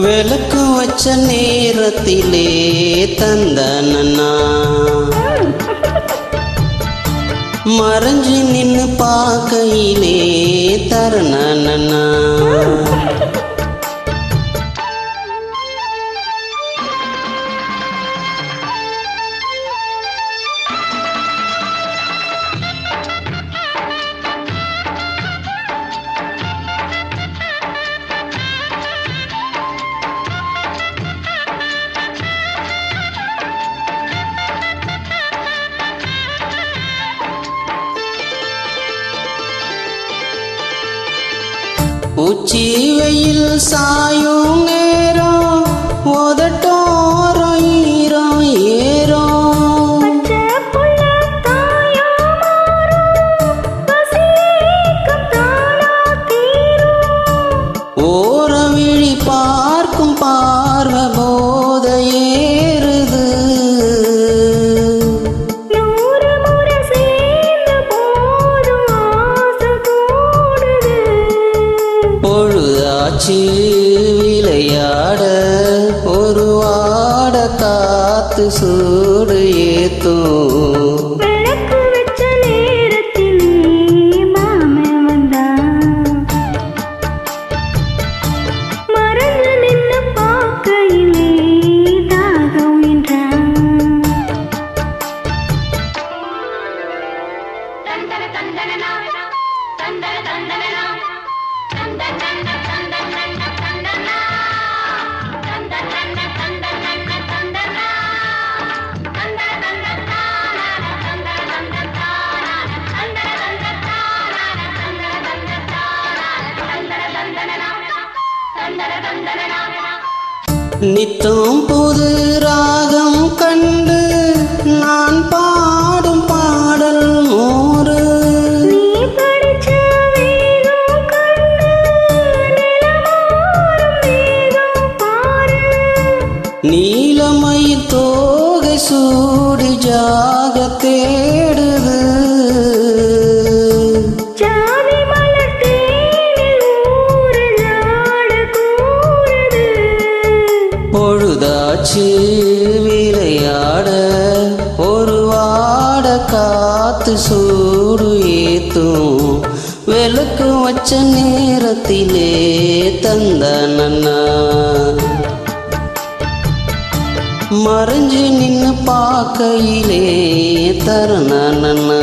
விளக்கு வச்ச நேரத்திலே தந்தனன்னா மறைஞ்சு நின்னு பார்க்கையிலே தரணனா உச்சி வெயில் சாயும் நேரம் உதட்டோரம் ஈரம் ஏறும் ஓர விழி பார்க்கும் பார்வை போத ஏறுது பொழுதாச்சு விளையாட ஒரு வாட காத்து சூடு ஏத்தும் நித்தம் புது ராகம் கண்டு நான் பாடும் பாடல் மோறு நீலமயில் தோகை சூடி ஜாக தேடுது பொழுதாச்சு விளையாட ஒரு வாட காத்து சூடு ஏத்தும் விளக்கு வச்ச நேரத்திலே தந்தனன்னா மறைஞ்சு நின்னு பார்க்கையிலே தரணனா